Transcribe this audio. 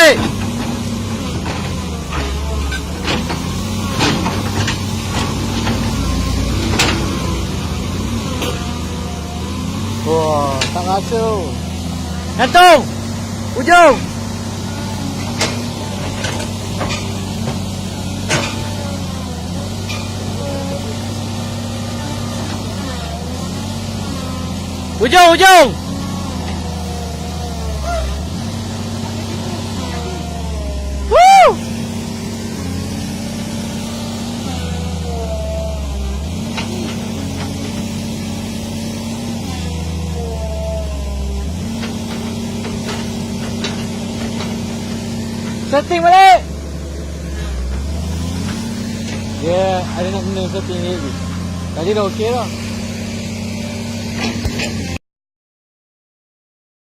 balik. Wah, tak rasa. Gantung. Ujung. Ujung. Woo! Setting balik. Dia ada nak kena setting ni lagi. Tadi dah okey dah.